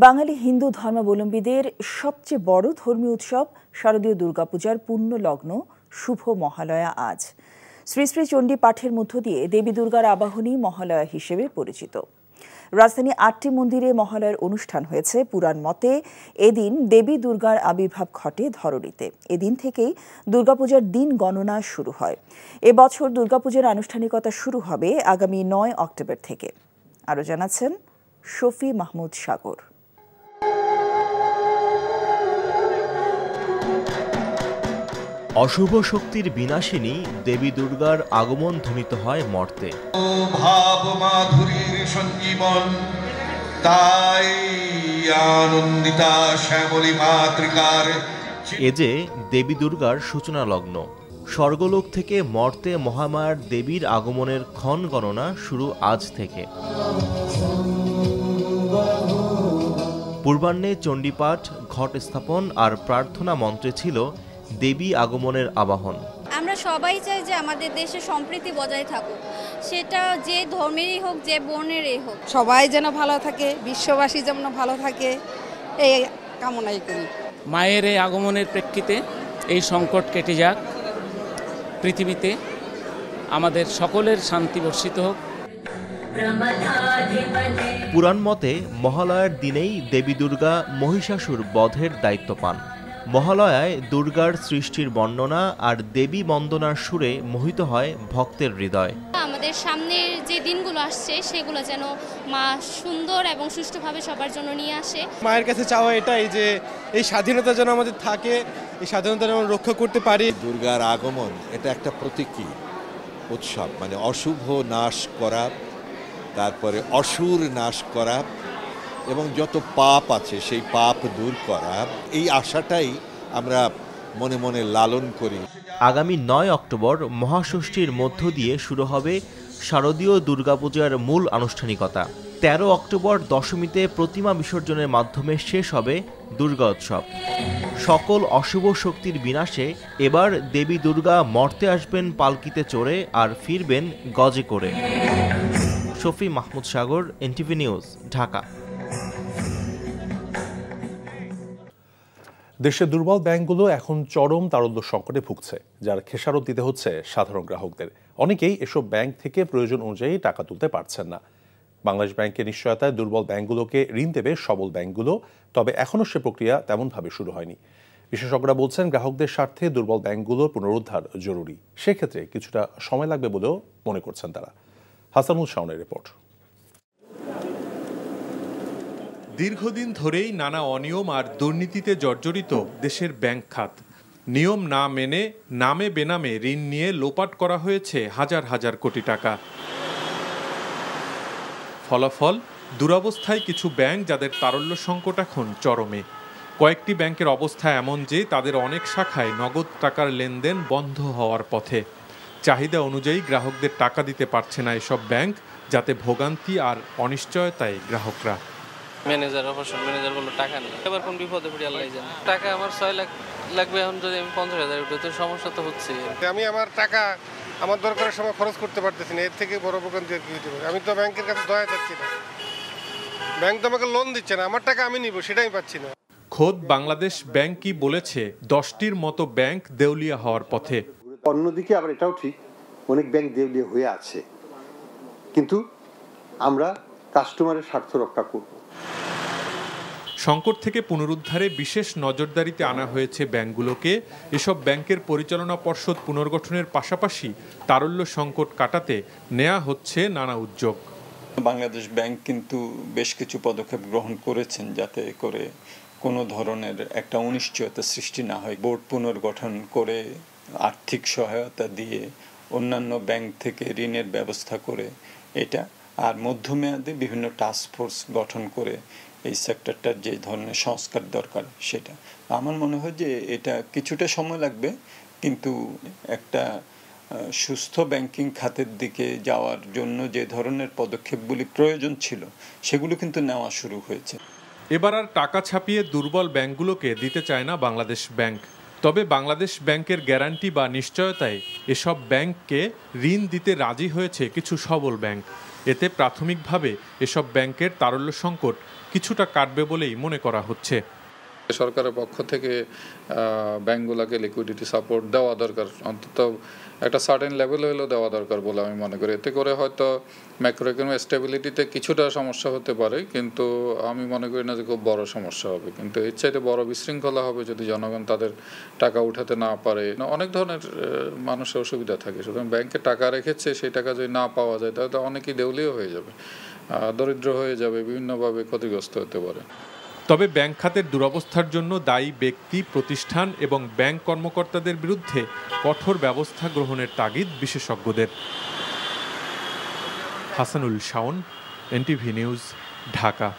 বাঙালি হিন্দু ধর্মাবলম্বীদের সবচেয়ে বড় ধর্মীয় উৎসব শারদীয় দুর্গাপূজার পূর্ণ লগ্ন শুভ মহালয়া আজ। শ্রী শ্রী চণ্ডী পাঠের মধ্য দিয়ে দেবী দুর্গার আবাহনী মহালয়া হিসেবে পরিচিত। রাজধানী ৮টি মন্দিরে মহালয়ার অনুষ্ঠান হয়েছে। পুরাণ মতে এদিন দেবী দুর্গার আবির্ভাব ঘটে ধরণীতে। এদিন থেকেই দুর্গাপূজার দিন গণনা শুরু হয়। এবছর দুর্গাপূজার আনুষ্ঠানিকতা শুরু হবে আগামী ৯ অক্টোবর থেকে। আরও জানাচ্ছেন শফি মাহমুদ সাগর। অশুভ শক্তির বিনাশিনী দেবী দুর্গার আগমন ধ্বনিত হয় মর্তে। ভাব মাধুরীর সঞ্জীবন তাই আনন্দিতা শ্যামলী মাতৃকার এ যে দেবী দুর্গার সূচনা লগ্ন। স্বর্গলোক থেকে মর্তে মহামায়ার দেবীর আগমনের ক্ষণ গণনা শুরু আজ থেকে। পূর্বাহ্নে চণ্ডীপাঠ, ঘট স্থাপন আর প্রার্থনা মন্ত্রে ছিল দেবী আগমনের আবাহন। আমরা সবাই চাই যে আমাদের দেশে সম্প্রীতি বজায় থাকুক, সেটা যে ধর্মেরই হোক, যে বর্ণেরই হোক। সবাই যেন ভালো থাকে, বিশ্ববাসী যেন ভালো থাকে, এই কামনাই করি। মায়ের এই আগমনের প্রেক্ষিতে এই সংকট কেটে যাক, পৃথিবীতে আমাদের সকলের শান্তি বর্ষিত হোক। পুরাণ মতে মহালয়ার দিনেই দেবী দুর্গা মহিষাসুর বধের দায়িত্ব পান। মহালয়ায় দুর্গার সৃষ্টির বর্ণনা আর দেবী বন্দনার সুরে মোহিত হয় ভক্তের হৃদয়। আমাদের সামনের যে দিনগুলো আসছে সেগুলো যেন মা সুন্দর এবং সুষ্ঠুভাবে সবার জন্য নিয়ে আসে। মায়ের কাছে চাওয়া এটাই যে এই স্বাধীনতা যেন আমাদের থাকে, এই স্বাধীনতা যেন রক্ষা করতে পারি। দুর্গার আগমন এটা একটা প্রতীকী উৎসব, মানে অশুভ নাশ করা, তারপরে অসুর নাশ করা এবং যত পাপ আছে সেই পাপ দূর করা, এই আশাটাই আমরা মনে মনে লালন করি। আগামী ৯ অক্টোবর মহাষষ্ঠীর মধ্য দিয়ে শুরু হবে শারদীয় দুর্গাপূজার মূল আনুষ্ঠানিকতা। ১৩ অক্টোবর দশমীতে প্রতিমা বিসর্জনের মাধ্যমে শেষ হবে দুর্গা উৎসব। সকল অশুভ শক্তির বিনাশে এবার দেবী দুর্গা মর্তে আসবেন পালকিতে চড়ে আর ফিরবেন গজে করে। শফি মাহমুদ সাগর, এনটিভি নিউজ, ঢাকা। দেশের দুর্বল ব্যাংকগুলো এখন চরম তারল্য সংকটে ভুগছে, যার খেসারত দিতে হচ্ছে সাধারণ গ্রাহকদের। অনেকেই এসব ব্যাংক থেকে প্রয়োজন অনুযায়ী টাকা তুলতে পারছেন না। বাংলাদেশ ব্যাংকের নিশ্চয়তায় দুর্বল ব্যাংকগুলোকে ঋণ দেবে সবল ব্যাংকগুলো, তবে এখনও সে প্রক্রিয়া তেমনভাবে শুরু হয়নি। বিশেষজ্ঞরা বলছেন গ্রাহকদের স্বার্থে দুর্বল ব্যাংকগুলোর পুনরুদ্ধার জরুরি। সেক্ষেত্রে কিছুটা সময় লাগবে বলেও মনে করছেন তারা। হাসানুল শাওনের রিপোর্ট। দীর্ঘদিন ধরেই নানা অনিয়ম আর দুর্নীতিতে জর্জরিত দেশের ব্যাংক খাত। নিয়ম না মেনে নামে বেনামে ঋণ নিয়ে লোপাট করা হয়েছে হাজার হাজার কোটি টাকা। ফলাফল দুরবস্থায় কিছু ব্যাংক, যাদের তারল্য সংকট এখন চরমে। কয়েকটি ব্যাংকের অবস্থা এমন যে তাদের অনেক শাখায় নগদ টাকার লেনদেন বন্ধ হওয়ার পথে। চাহিদা অনুযায়ী গ্রাহকদের টাকা দিতে পারছে না এসব ব্যাংক, যাতে ভোগান্তি আর অনিশ্চয়তায় গ্রাহকরা। ম্যানেজার অপারেশন ম্যানেজার বললো টাকা নেই, এবার কোন বিপদে পড়ি আল্লাহ জানে। টাকা আমার ৬ লাখ লাগবে, এখন যদি আমি ৫০,০০০ উঠে তো সমস্যা তো হচ্ছে। আমি আমার টাকা আমার দরকারের সময় খরচ করতে পারতেছি না, এর থেকে বড় ভোগান্তি আর কি হতে পারে। আমি তো ব্যাংকের কাছে দয়া চাচ্ছি না, ব্যাংক তো আমাকে লোন দিচ্ছে না, আমার টাকা আমি নিব সেটাই পাচ্ছি না। খোদ বাংলাদেশ ব্যাংকই বলেছে ১০টির মতো ব্যাংক দেউলিয়া হওয়ার পথে। অন্যদিকে আবার এটাও ঠিক, অনেক ব্যাংক দেউলিয়া হয়ে আছে, কিন্তু আমরা কাস্টমারের স্বার্থ রক্ষা করব। সংকট থেকে পুনরুদ্ধারে বিশেষ নজরদারিতে আনা হয়েছে ব্যাংকগুলোকে। এসব ব্যাংকের পরিচালনা পর্ষদ পুনর্গঠনের পাশাপাশি তারল্য সংকট কাটাতে নেওয়া হচ্ছে নানা উদ্যোগ। বাংলাদেশ ব্যাংক কিন্তু বেশ কিছু পদক্ষেপ গ্রহণ করেছেন যাতে করে কোনো ধরনের একটা অনিশ্চয়তা সৃষ্টি না হয়। বোর্ড পুনর্গঠন করে আর্থিক সহায়তা দিয়ে অন্যান্য ব্যাংক থেকে ঋণের ব্যবস্থা করে এটা, আর মধ্যমেয়াদে বিভিন্ন টাস্ক ফোর্স গঠন করে এই সেক্টরটার যে ধরনের সংস্কার দরকার সেটা। আমার মনে হয় যে এটা কিছুটা সময় লাগবে, কিন্তু একটা সুস্থ ব্যাংকিং খাতের দিকে যাওয়ার জন্য যে ধরনের পদক্ষেপগুলি প্রয়োজন ছিল সেগুলো কিন্তু নেওয়া শুরু হয়েছে। এবার আর টাকা ছাপিয়ে দুর্বল ব্যাংকগুলোকে দিতে চায় না বাংলাদেশ ব্যাংক। তবে বাংলাদেশ ব্যাংকের গ্যারান্টি বা নিশ্চয়তায় এসব ব্যাংককে ঋণ দিতে রাজি হয়েছে কিছু সবল ব্যাংক। এতে প্রাথমিকভাবে এসব ব্যাংকের তারল্য সংকট কিছুটা কাটবে বলেই মনে করা হচ্ছে। সরকারের পক্ষ থেকে ব্যাংকগুলোকে লিকুইডিটি সাপোর্ট দেওয়া দরকার, অন্তত একটা সার্টেন লেভেল হলেও দেওয়া দরকার বলে আমি মনে করি। এতে করে হয়তো ম্যাক্রো ইকোনমিক স্টেবিলিটিতে কিছুটা সমস্যা হতে পারে, কিন্তু আমি মনে করি না যে খুব বড় সমস্যা হবে। কিন্তু এর চাইতে বড় বিশৃঙ্খলা হবে যদি জনগণ তাদের টাকা উঠাতে না পারে। অনেক ধরনের মানুষের অসুবিধা থাকে, সুতরাং ব্যাংকে টাকা রেখেছে সেই টাকা যদি না পাওয়া যায় তাহলে তো অনেকেই দেউলিয়া হয়ে যাবে, দরিদ্র হয়ে যাবে, বিভিন্নভাবে ক্ষতিগ্রস্ত হতে পারে। তবে ব্যাংক খাতের দুরবস্থার জন্য দায়ী ব্যক্তি, প্রতিষ্ঠান এবং ব্যাংক কর্মকর্তাদের বিরুদ্ধে কঠোর ব্যবস্থা গ্রহণের তাগিদ বিশেষজ্ঞদের। Hasanul Shaon, NTV news, Dhaka.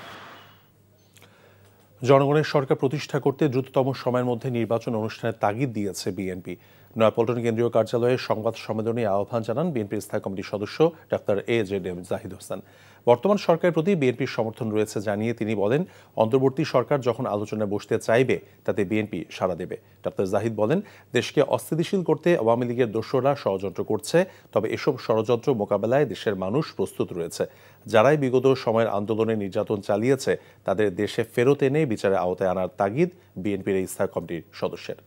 জনগণের সরকার প্রতিষ্ঠা করতে দ্রুততম সময়ের মধ্যে নির্বাচন অনুষ্ঠানের তাগিদ দিয়েছে বিএনপি। নয়াপল্টন কেন্দ্রীয় কার্যালয়ে সংবাদ সম্মেলনে আহ্বান জানান বিএনপির স্থায়ী কমিটির সদস্য ডাক্তার AJM জাহিদ হোসেন। বর্তমান সরকারের প্রতি বিএনপির সমর্থন রয়েছে জানিয়ে তিনি বলেন, অন্তর্বর্তী সরকার যখন আলোচনায় বসতে চাইবে তাতে বিএনপি সাড়া দেবে। ডাক্তার জাহিদ বলেন, দেশকে অস্থিতিশীল করতে আওয়ামী লীগের দোসররা ষড়যন্ত্র করছে, তবে এসব ষড়যন্ত্র মোকাবেলায় দেশের মানুষ প্রস্তুত রয়েছে। যারাই বিগত সময়ের আন্দোলনে নির্যাতন চালিয়েছে তাদের দেশে ফেরত এনে বিচারের আওতায় আনার তাগিদ বিএনপির এই স্থায়ী কমিটির সদস্যের।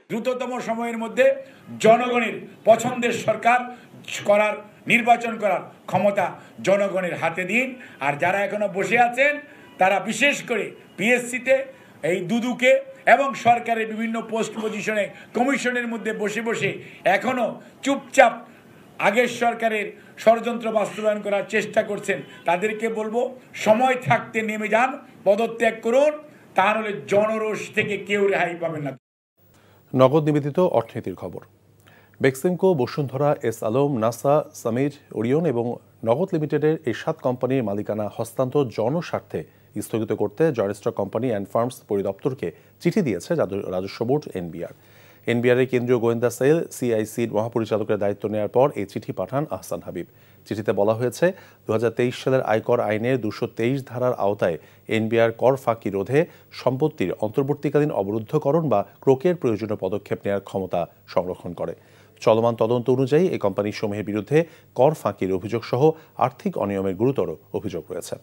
দ্রুততম সময়ের মধ্যে জনগণের পছন্দের সরকার করার, নির্বাচন করার ক্ষমতা জনগণের হাতে দিন। আর যারা এখনো বসে আছেন তারা বিশেষ করে পিএসসিতে এই দুদুকে এবং সরকারের বিভিন্ন পোস্ট পজিশনে কমিশনের মধ্যে বসে বসে এখনো চুপচাপ আগের সরকারের ষড়যন্ত্র বাস্তবায়ন করার চেষ্টা করছেন, তাদেরকে বলবো সময় থাকতে নেমে যান, পদত্যাগ করুন, তা নাহলে জনরোষ থেকে কেউ রেহাই পাবেন না। নগদ নিবেদিত অর্থনীতির খবর। Beximco, Bashundhara, S Alam, NASA, Samir, Orion এবং নগদ লিমিটেডের এই 7 কোম্পানির মালিকানা হস্তান্তর জনস্বার্থে স্থগিত করতে joint stock company and firms পরিদপ্তরকে চিঠি দিয়েছে রাজস্ব বোর্ড এনবিআর। এনবিআরের কেন্দ্রীয় গোয়েন্দা সেল সিআইসির মহাপরিচালকের দায়িত্ব নেওয়ার পর এই চিঠি পাঠান আহসান হাবিব। চিঠিতে বলা হয়েছে, 2023 সালের আয়কর আইনের 223 ধারার আওতায় এনবিআর কর ফাঁকি রোধে সম্পত্তির অন্তর্বর্তীকালীন অবরুদ্ধকরণ বা ক্রোকের প্রয়োজনীয় পদক্ষেপ নেওয়ার ক্ষমতা সংরক্ষণ করে। চলমান তদন্ত অনুযায়ী এই কোম্পানিসমূহের বিরুদ্ধে কর ফাঁকির অভিযোগ সহ আর্থিক অনিয়মের গুরুতর অভিযোগ রয়েছে।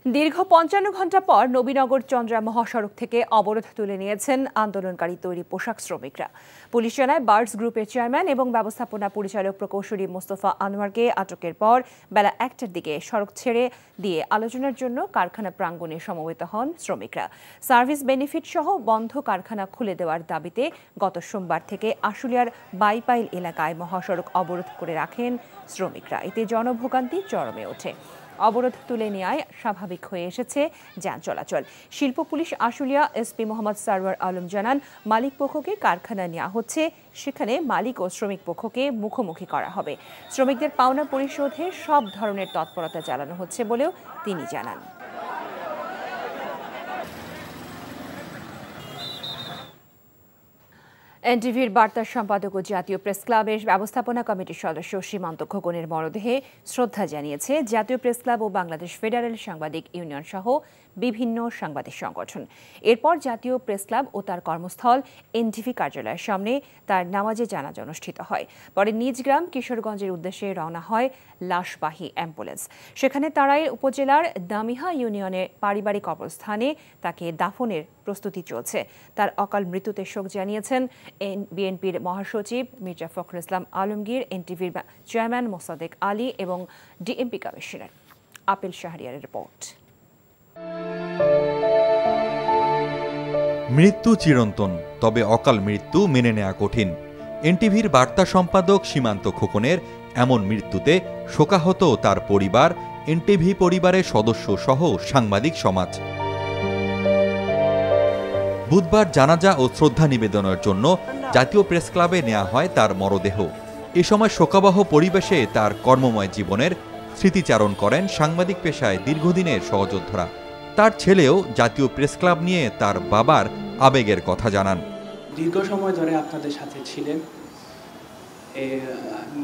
দীর্ঘ 55 ঘণ্টা পর নবীনগর চন্দ্রা মহাসড়ক থেকে অবরোধ তুলে নিয়েছেন আন্দোলনকারী তৈরি পোশাক শ্রমিকরা। পুলিশ জানায়, বার্ডস গ্রুপের চেয়ারম্যান এবং ব্যবস্থাপনা পরিচালক প্রকৌশলী মোস্তফা আনোয়ারকে আটকের পর বেলা 1টার দিকে সড়ক ছেড়ে দিয়ে আলোচনার জন্য কারখানা প্রাঙ্গণে সমবেত হন শ্রমিকরা। সার্ভিস বেনিফিট সহ বন্ধ কারখানা খুলে দেওয়ার দাবিতে গত সোমবার থেকে আশুলিয়ার বাইপাইল এলাকায় মহাসড়ক অবরোধ করে রাখেন শ্রমিকরা। এতে জনভোগান্তি চরমে ওঠে। অবরোধ তুলে নেওয়ায় স্বাভাবিক হয়ে এসেছে যান চলাচল। শিল্প পুলিশ আশুলিয়া এসপি মোহাম্মদ সারওয়ার আলম জানান, মালিক পক্ষকে কারখানা নেওয়া হচ্ছে, সেখানে মালিক ও শ্রমিক পক্ষকে মুখোমুখি করা হবে। শ্রমিকদের পাওনা পরিশোধে সব ধরনের তৎপরতা চালানো হচ্ছে বলেও তিনি জানান। এনটিভির বার্তা সম্পাদক ও জাতীয় প্রেস ক্লাবের ব্যবস্থাপনা কমিটির সদস্য সীমান্ত খোকনের মরদেহে শ্রদ্ধা জানিয়েছে জাতীয় প্রেস ক্লাব ও বাংলাদেশ ফেডারেল সাংবাদিক ইউনিয়ন সহ বিভিন্ন সাংবাদিক সংগঠন। এরপর জাতীয় প্রেস ক্লাব ও তার কর্মস্থল এনটিভি কার্যালয়ের সামনে তার নামাজে জানাজা অনুষ্ঠিত হয়। পরে নিজ গ্রাম কিশোরগঞ্জের উদ্দেশ্যে রওনা হয় লাশবাহী অ্যাম্বুলেন্স। সেখানে তাড়াইল উপজেলার দামিহা ইউনিয়নের পারিবারিক কবরস্থানে তাকে দাফনের প্রস্তুতি চলছে। তার অকাল মৃত্যুতে শোক জানিয়েছেন বিএনপির মহাসচিব মির্জা ফখরুল ইসলাম আলমগীর, এনটিভির চেয়ারম্যান মোসাদ্দেক আলী এবং ডিএমপি কমিশনার। আপিল শাহরিয়ারের রিপোর্ট। মৃত্যু চিরন্তন, তবে অকাল মৃত্যু মেনে নেওয়া কঠিন। এনটিভির বার্তা সম্পাদক সীমান্ত খোকনের এমন মৃত্যুতে শোকাহত তার পরিবার, এনটিভি পরিবারের সদস্য সহ সাংবাদিক সমাজ। বুধবার জানাজা ও শ্রদ্ধা নিবেদনের জন্য জাতীয় প্রেস ক্লাবে নেওয়া হয় তার মরদেহ। এ সময় শোকাবহ পরিবেশে তার কর্মময় জীবনের স্মৃতিচারণ করেন সাংবাদিক পেশায় দীর্ঘদিনের সহযোদ্ধারা। তার ছেলেও জাতীয় প্রেস ক্লাব নিয়ে তার বাবার আবেগের কথা জানান। দীর্ঘ সময় ধরে আপনাদের সাথে ছিলেন,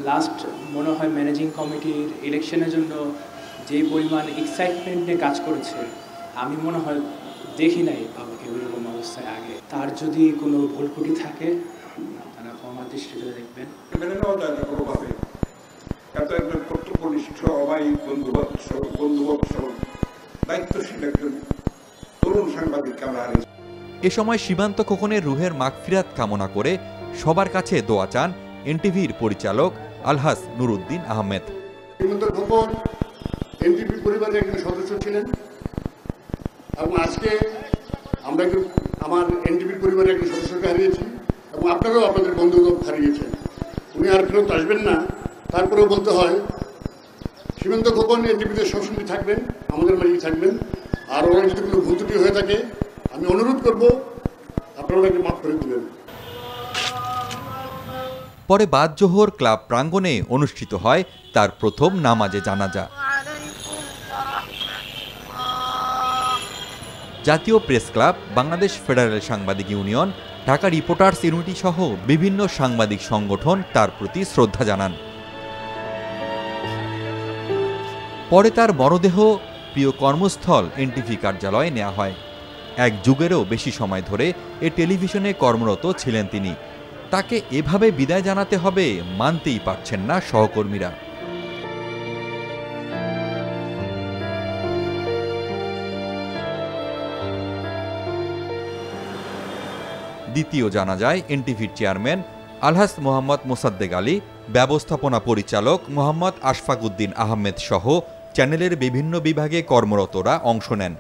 লাস্ট মনে হয় ম্যানেজিং কমিটির ইলেকশনের জন্য যে পরিমাণ এক্সাইটমেন্ট নিয়ে কাজ করেছে, আমি মনে হয় দেখি নাই বাবাকে ওইরকম ব্যবস্থায় আগে, তার যদি কোনো ভুল ত্রুটি থাকে আপনারা ক্ষমা দৃষ্টিতে দেখবেন। মেনে নেওয়া যায় না কোনোভাবে। এত একজন কর্তব্যনিষ্ঠ, অবায়ী, বন্ধুবৎসল, দায়িত্বশীল একজন তরুণ সাংবাদিককে আমরা হারিয়েছি। এ সময় সীমান্ত খোকনের রুহের মাগফিরাত কামনা করে সবার কাছে দোয়া চান এনটিভির পরিচালক আলহাস নুরুদ্দিন আহমেদ। সীমান্ত খোকন এনটিভি পরিবারের একজন সদস্য ছিলেন এবং আজকে আমরা আমার এনটিভির পরিবারের একজন সদস্যকে হারিয়েছি এবং আপনারাও আপনাদের বন্ধুকে হারিয়েছেন। উনি আর ফেরত আসবেন না, তারপরেও বলতে হয় সীমান্ত খোকন এনটিভিতে সবসময় থাকবেন, আমাদের মাঝেই থাকবেন। আর ওরা যদি কোনো ভুল ত্রুটি হয়ে থাকে আমি অনুরোধ করব আপনারা ওনাকে মাফ করে দেবেন। পরে বাদ জোহর ক্লাব প্রাঙ্গণে অনুষ্ঠিত হয় তার প্রথম নামাজে জানাজা। জাতীয় প্রেস ক্লাব, বাংলাদেশ ফেডারেল সাংবাদিক ইউনিয়ন, ঢাকা রিপোর্টার্স ইউনিটি সহ বিভিন্ন সাংবাদিক সংগঠন তার প্রতি শ্রদ্ধা জানান। পরে তার মরদেহ প্রিয় কর্মস্থল এনটিভি কার্যালয়ে নেওয়া হয়। এক যুগেরও বেশি সময় ধরে এ টেলিভিশনে কর্মরত ছিলেন তিনি। তাকে এভাবে বিদায় জানাতে হবে মানতেই পারছেন না সহকর্মীরা। দ্বিতীয় জানাজায় এনটিভির চেয়ারম্যান আলহাস মোহাম্মদ মোসাদ্দেক আলী, ব্যবস্থাপনা পরিচালক মোহাম্মদ আশফাক উদ্দিন আহমেদ সহ চ্যানেলের বিভিন্ন বিভাগে কর্মরতরা অংশ নেন।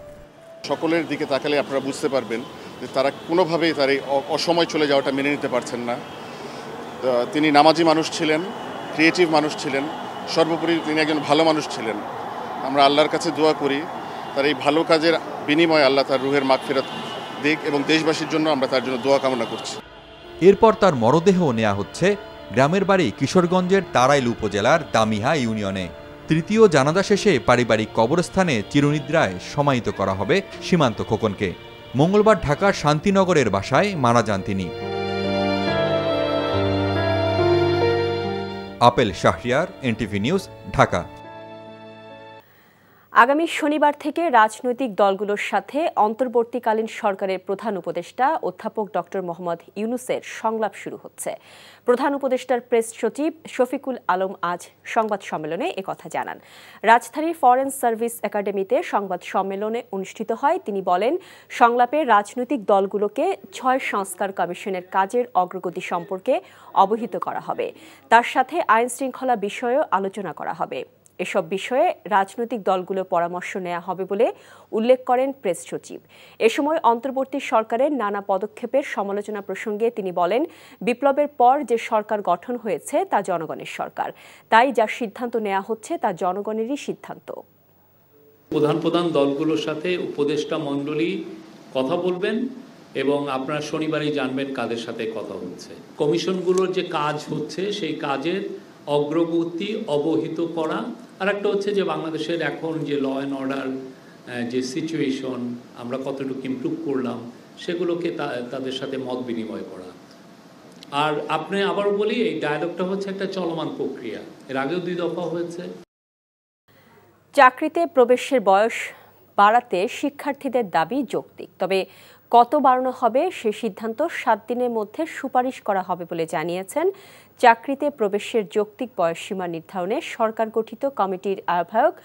সকলের দিকে তাকালে আপনারা বুঝতে পারবেন যে তারা কোনোভাবেই তার এই অসময় চলে যাওয়াটা মেনে নিতে পারছেন না। তিনি নামাজি মানুষ ছিলেন, ক্রিয়েটিভ মানুষ ছিলেন, সর্বোপরি তিনি একজন ভালো মানুষ ছিলেন। আমরা আল্লাহর কাছে দোয়া করি তার এই ভালো কাজের বিনিময়ে আল্লাহ তার রুহের মাগফিরাত দিক এবং দেশবাসীর জন্য আমরা তার জন্য দোয়া কামনা করছি। এরপর তার মরদেহ নেওয়া হচ্ছে গ্রামের বাড়ি কিশোরগঞ্জের তারাইল উপজেলার দামিহা ইউনিয়নে। তৃতীয় জানাজা শেষে পারিবারিক কবরস্থানে চিরনিদ্রায় সমাহিত করা হবে সীমান্ত খোকনকে। মঙ্গলবার ঢাকার শান্তিনগরের বাসায় মারা যান তিনি। Apple Shahriar, NTV news, Dhaka. আগামী শনিবার থেকে রাজনৈতিক দলগুলোর সাথে অন্তর্বর্তীকালীন সরকারের প্রধান উপদেষ্টা অধ্যাপক ডক্টর মোহাম্মদ ইউনূসের সংলাপ শুরু হচ্ছে। প্রধান উপদেষ্টার প্রেস সচিব শফিকুল আলম আজ সংবাদ সম্মেলনে একথা জানান। রাজধানীর ফরেন সার্ভিস একাডেমিতে সংবাদ সম্মেলনে অনুষ্ঠিত হয়। তিনি বলেন, সংলাপে রাজনৈতিক দলগুলোকে ৬ সংস্কার কমিশনের কাজের অগ্রগতি সম্পর্কে অবহিত করা হবে। তার সাথে আইন শৃঙ্খলা বিষয়েও আলোচনা করা হবে। এসব বিষয়ে রাজনৈতিক দলগুলোর পরামর্শ নেওয়া হবে বলে উল্লেখ করেন প্রেস সচিব। এ সময় অন্তর্বর্তী সরকারের নানা পদক্ষেপের সমালোচনা প্রসঙ্গে তিনি বলেন, বিপ্লবের পর যে সরকার গঠন হয়েছে তা জনগণের সরকার, তাই যা সিদ্ধান্ত নেওয়া হচ্ছে তা জনগণেরই সিদ্ধান্ত। প্রধান দলগুলোর সাথে উপদেষ্টা মণ্ডলী কথা বলবেন এবং আপনারা শনিবারই জানবেন কাদের সাথে কথা হচ্ছে। কমিশনগুলোর যে কাজ হচ্ছে সেই কাজের অগ্রগতি অবহিত করা, আর একটা হচ্ছে যে বাংলাদেশের এখন যে ল অ্যান্ড অর্ডার যে সিচুয়েশন আমরা কতটুকু ইমপ্রুভ করলাম সেগুলোকে তাদের সাথে মত বিনিময় করা। আর আপনি আবার বলি, এই ডায়ালগটা হচ্ছে একটা চলমান প্রক্রিয়া, এর আগেও 2 দফা হয়েছে। চাকরিতে প্রবেশের বয়স বাড়াতে শিক্ষার্থীদের দাবি যৌক্তিক, তবে কত বাড়ানো হবে সে সিদ্ধান্ত 7 দিনের মধ্যে সুপারিশ করা হবে বলে জানিয়েছেন চাকরিতে প্রবেশের যৌক্তিক বয়সসীমা নির্ধারণে সরকার গঠিত কমিটির আহ্বায়ক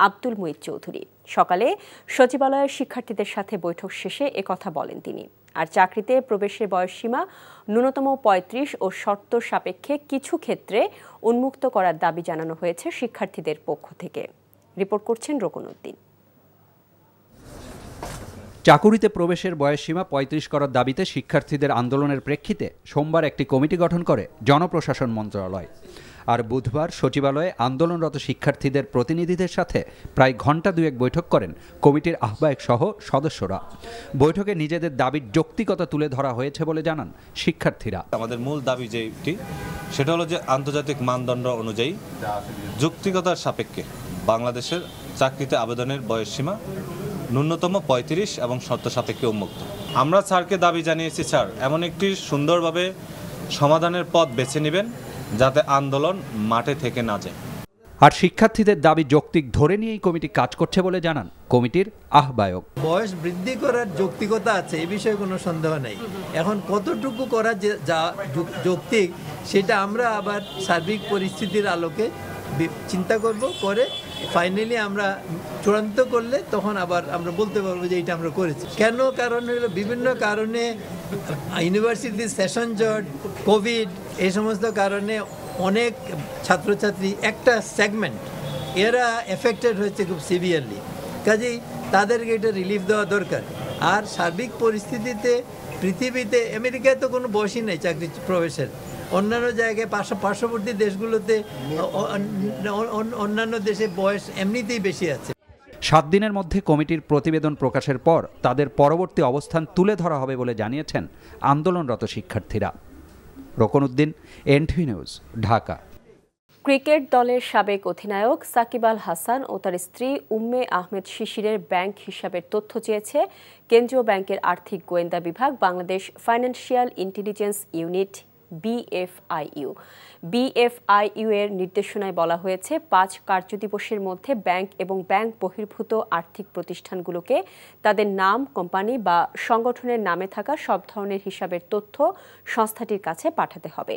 আব্দুল মুঈদ চৌধুরী। সকালে সচিবালয়ের শিক্ষার্থীদের সাথে বৈঠক শেষে একথা বলেন তিনি। আর চাকরিতে প্রবেশের বয়সসীমা ন্যূনতম 35 ও শর্ত সাপেক্ষে কিছু ক্ষেত্রে উন্মুক্ত করার দাবি জানানো হয়েছে শিক্ষার্থীদের পক্ষ থেকে। রিপোর্ট করছেন রোকনউদ্দিন। চাকুরিতে প্রবেশের বয়সসীমা 35 করার দাবিতে শিক্ষার্থীদের আন্দোলনের প্রেক্ষিতে সোমবার একটি কমিটি গঠন করে জনপ্রশাসন মন্ত্রণালয়। আর বুধবার সচিবালয়ে আন্দোলনরত শিক্ষার্থীদের প্রতিনিধিদের সাথে প্রায় ঘণ্টা 2 বৈঠক করেন কমিটির আহ্বায়ক সহ সদস্যরা। বৈঠকে নিজেদের দাবির যৌক্তিকতা তুলে ধরা হয়েছে বলে জানান শিক্ষার্থীরা। আমাদের মূল দাবি যেটি, সেটা হলো যে আন্তর্জাতিক মানদণ্ড অনুযায়ী যৌক্তিকতার সাপেক্ষে বাংলাদেশের চাকরিতে আবেদনের বয়সসীমা ন্যূনতম 35 এবং শর্ত সাপেক্ষে উন্মুক্ত। আমরা স্যারকে দাবি জানিয়েছি, স্যার এমন একটি সুন্দরভাবে সমাধানের পথ বেছে নেবেন যাতে আন্দোলন মাঠে থেকে না যায়। আর শিক্ষার্থীদের দাবি যৌক্তিক ধরে নিয়েই কমিটি কাজ করছে বলে জানান কমিটির আহ্বায়ক। বয়স বৃদ্ধি করার যৌক্তিকতা আছে, এই বিষয়ে কোনো সন্দেহ নেই। এখন কতটুকু করা যা যৌক্তিক সেটা আমরা আবার সার্বিক পরিস্থিতির আলোকে চিন্তা করব, করে ফাইনালি আমরা চূড়ান্ত করলে তখন আবার আমরা বলতে পারবো যে এটা আমরা করেছি। কেন? কারণ হলো বিভিন্ন কারণে, ইউনিভার্সিটি সেশন জট, কোভিড, এই সমস্ত কারণে অনেক ছাত্রছাত্রী একটা সেগমেন্ট এরা এফেক্টেড হয়েছে খুব সিভিয়ারলি। কাজেই তাদেরকে এটা রিলিফ দেওয়া দরকার। আর সার্বিক পরিস্থিতিতে পৃথিবীতে, আমেরিকায় তো কোনো বয়সই নেই চাকরি প্রবেশের, অন্যান্য জায়গায় পার্শ্ববর্তী দেশগুলোতে, অন্যান্য দেশে বয়স এমনিতেই বেশি আছে। 7 দিনের মধ্যে কমিটির প্রতিবেদন প্রকাশের পর তাদের পরবর্তী অবস্থান তুলে ধরা হবে বলে জানিয়েছেন আন্দোলনরত শিক্ষার্থীরা। Roknuddin, NTV news, Dhaka. Cricket দলের সাবেক অধিনায়ক সাকিব আল হাসান ও তার স্ত্রী উম্মে আহমেদ শিশিরের ব্যাংক হিসাবের তথ্য চেয়েছে কেন্দ্রীয় ব্যাংকের আর্থিক গোয়েন্দা বিভাগ, Bangladesh financial intelligence unit BFIU এর নির্দেশনায় বলা হয়েছে 5 কার্যদিবসের মধ্যে ব্যাংক এবং ব্যাংক বহির্ভূত আর্থিক প্রতিষ্ঠানগুলোকে তাদের নাম, কোম্পানি বা সংগঠনের নামে থাকা সব ধরনের হিসাবের তথ্য সংস্থাটির কাছে পাঠাতে হবে।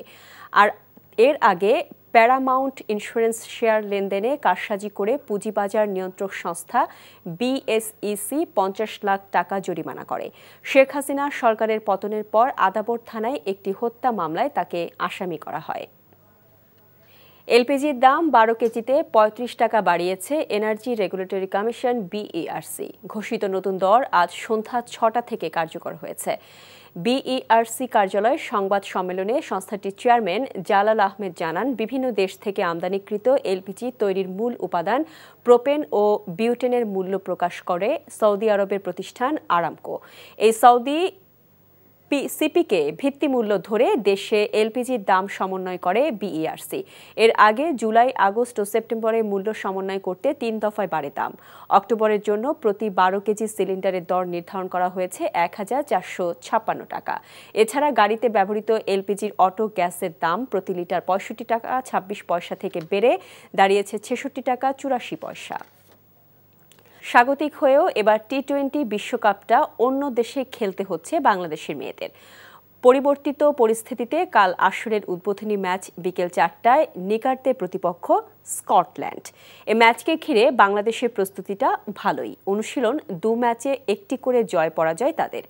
আর এর আগে প্যারামাউন্ট ইন্স্যুরেন্স শেয়ার লেনদেনে কারসাজি করে পুঁজিবাজার নিয়ন্ত্রক সংস্থা BSEC 50 লাখ টাকা জরিমানা করে। শেখ হাসিনা সরকারের পতনের পর আদাবর থানায় একটি হত্যা মামলায় তাকে আসামি করা হয়। এলপিজির দাম 12 কেজিতে 35 টাকা বাড়িয়েছে এনার্জি রেগুলেটরি কমিশন BERC। ঘোষিত নতুন দর আজ সন্ধ্যা 6টা থেকে কার্যকর হয়েছে। BERC কার্যালয়ের সংবাদ সম্মেলনে সংস্থাটির চেয়ারম্যান জালাল আহমেদ জানান, বিভিন্ন দেশ থেকে আমদানিকৃত এলপিজি তৈরির মূল উপাদান প্রোপেন ও বিউটেনের মূল্য প্রকাশ করে সৌদি আরবের প্রতিষ্ঠান আরামকো। এই সৌদি সিপিকে ভিত্তিমূল্য ধরে দেশে এলপিজির দাম সমন্বয় করে BERC। এর আগে জুলাই, আগস্ট ও সেপ্টেম্বরে মূল্য সমন্বয় করতে 3 দফায় বাড়ে দাম। অক্টোবরের জন্য প্রতি 12 কেজি সিলিন্ডারের দর নির্ধারণ করা হয়েছে 1456 টাকা। এছাড়া গাড়িতে ব্যবহৃত এলপিজির অটো গ্যাসের দাম প্রতি লিটার 65 টাকা 26 পয়সা থেকে বেড়ে দাঁড়িয়েছে 66 টাকা 84 পয়সা। স্বাগতিক হয়েও এবার টি-20 বিশ্বকাপটা অন্য দেশে খেলতে হচ্ছে বাংলাদেশের মেয়েদের। পরিবর্তিত পরিস্থিতিতে কাল আসরের উদ্বোধনী ম্যাচ বিকেল 4টায় নিকার্তে প্রতিপক্ষ স্কটল্যান্ড। এ ম্যাচকে ঘিরে বাংলাদেশের প্রস্তুতিটা ভালোই। অনুশীলন 2 ম্যাচে 1টি করে জয় পরাজয় তাদের।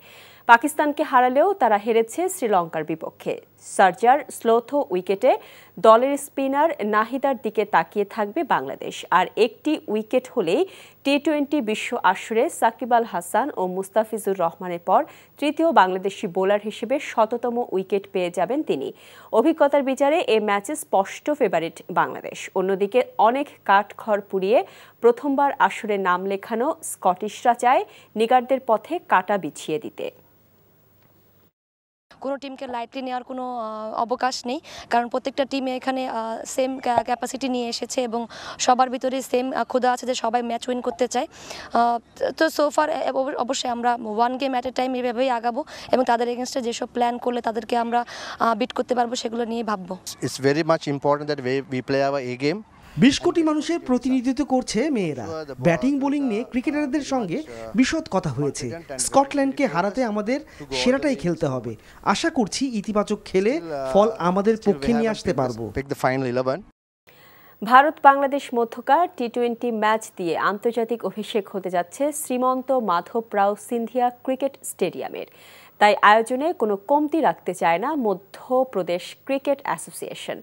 পাকিস্তানকে হারালেও তারা হেরেছে শ্রীলঙ্কার বিপক্ষে। সার্জার স্লোথো উইকেটে দলের স্পিনার নাহিদার দিকে তাকিয়ে থাকবে বাংলাদেশ। আর একটি উইকেট হলেই টি-20 বিশ্ব আসরে সাকিব আল হাসান ও মুস্তাফিজুর রহমানের পর তৃতীয় বাংলাদেশি বোলার হিসেবে 100তম উইকেট পেয়ে যাবেন তিনি। অভিজ্ঞতার বিচারে এ ম্যাচে স্পষ্ট ফেভারিট বাংলাদেশ। অন্যদিকে অনেক কাঠখড় পুড়িয়ে প্রথমবার আসরে নাম লেখানো স্কটিশরা চায় নিগারদের পথে কাঁটা বিছিয়ে দিতে। কোনো টিমকে লাইটলি নেওয়ার কোনো অবকাশ নেই, কারণ প্রত্যেকটা টিমে এখানে সেম ক্যাপাসিটি নিয়ে এসেছে এবং সবার ভিতরে সেম ক্ষুধা আছে যে সবাই ম্যাচ উইন করতে চায়। তো সোফার অবশ্যই আমরা 1 গেম অ্যাট এ টাইম এভাবেই আগাবো এবং তাদের এগেনস্টে যেসব প্ল্যান করলে তাদেরকে আমরা বিট করতে পারবো সেগুলো নিয়ে ভাববো। It's very much important that we play our a game. 20 কোটি মানুষের প্রতিনিধিত্ব করছে মেয়েরা। ব্যাটিং বোলিং নিয়ে ক্রিকেটারদের সঙ্গে বিশদ কথা হয়েছে। স্কটল্যান্ডকে হারাতে আমাদের সেরাটাই খেলতে হবে। আশা করছি ইতিবাচক খেলে ফল আমাদের পক্ষে নিয়ে আসতে পারবো। ভারত বাংলাদেশ মধ্যকার টি-20 ম্যাচ দিয়ে আন্তর্জাতিক অভিষেক হতে যাচ্ছে শ্রীমন্ত মাধব রাও সিন্ধিয়া ক্রিকেট স্টেডিয়ামের। তাই আয়োজনে কোনো কমতি রাখতে চায় না মধ্যপ্রদেশ ক্রিকেট অ্যাসোসিয়েশন।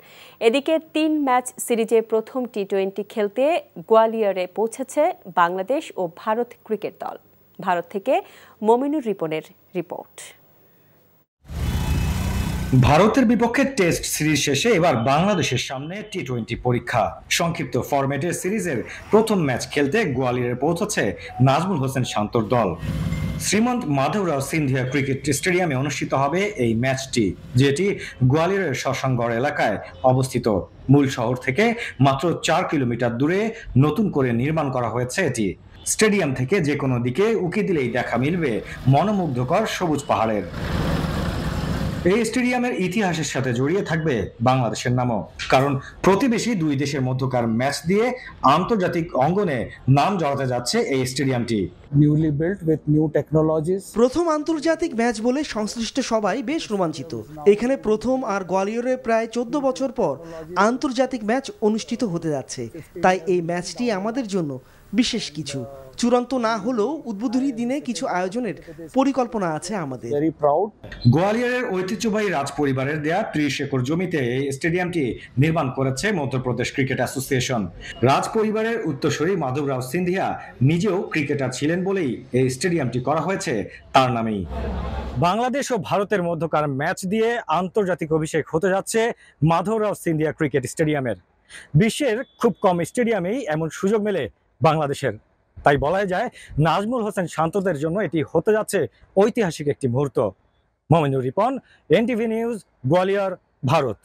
এদিকে 3 ম্যাচ সিরিজে প্রথম টি-20 খেলতে গোয়ালিয়রে পৌঁছেছে বাংলাদেশ ও ভারত ক্রিকেট দল। ভারত থেকে মমিনুর রিপনের রিপোর্ট। ভারতের বিপক্ষে টেস্ট সিরিজ শেষে এবার বাংলাদেশের সামনে টি-20 পরীক্ষা। সংক্ষিপ্ত ফরম্যাটের সিরিজের প্রথম ম্যাচ খেলতে গোয়ালিয়রে পৌঁছেছে নাজমুল হোসেন শান্তর দল। শ্রীমন্ত মাধবরাও সিন্ধিয়া ক্রিকেট স্টেডিয়ামে অনুষ্ঠিত হবে এই ম্যাচটি, যেটি গোয়ালিয়রের শশাঙ্কগড় এলাকায় অবস্থিত। মূল শহর থেকে মাত্র 4 কিলোমিটার দূরে নতুন করে নির্মাণ করা হয়েছে এটি। স্টেডিয়াম থেকে যে কোনো দিকে উকি দিলেই দেখা মিলবে মনোমুগ্ধকর সবুজ পাহাড়ের। এই স্টেডিয়ামের ইতিহাসের সাথে জড়িয়ে থাকবে বাংলাদেশের নামও, কারণ প্রতিবেশী দুই দেশের মধ্যকার ম্যাচ দিয়ে আন্তর্জাতিক অঙ্গনে নাম জড়াতে যাচ্ছে এই স্টেডিয়ামটি। Newly built with new technologies. প্রথম আন্তর্জাতিক ম্যাচ বলে সংশ্লিষ্ট সবাই বেশ রোমাঞ্চিত। এখানে প্রথম আর গোয়ালিয়রে প্রায় 14 বছর পর আন্তর্জাতিক ম্যাচ অনুষ্ঠিত হতে যাচ্ছে, তাই এই ম্যাচটি আমাদের জন্য বিশেষ কিছু। চূড়ান্ত না হলেও উদ্বোধনী দিনে কিছু আয়োজনের পরিকল্পনা আছে আমাদের। গোয়ালিয়রের ঐতিহ্যবাহী রাজ পরিবারের দেয়া 30 একর জমিতে এই স্টেডিয়ামটি নির্মাণ করেছে মধ্যপ্রদেশ ক্রিকেট অ্যাসোসিয়েশন। রাজ পরিবারের উত্তরসূরি মাধবরাও সিন্ধিয়া নিজেও ক্রিকেটার ছিলেন বলেই এই স্টেডিয়ামটি করা হয়েছে তার নামেই। বাংলাদেশ ও ভারতের মধ্যকার ম্যাচ দিয়ে আন্তর্জাতিক অভিষেক হতে যাচ্ছে মাধবরাও সিন্ধিয়া ক্রিকেট স্টেডিয়ামের। বিশ্বের খুব কম স্টেডিয়ামেই এমন সুযোগ মেলে বাংলাদেশের, তাই বলা যায় নাজমুল হোসেন শান্তদের জন্য এটি হতে যাচ্ছে ঐতিহাসিক একটি মুহূর্ত। Mominur Ripon, NTV news, Gwalior, Bharat.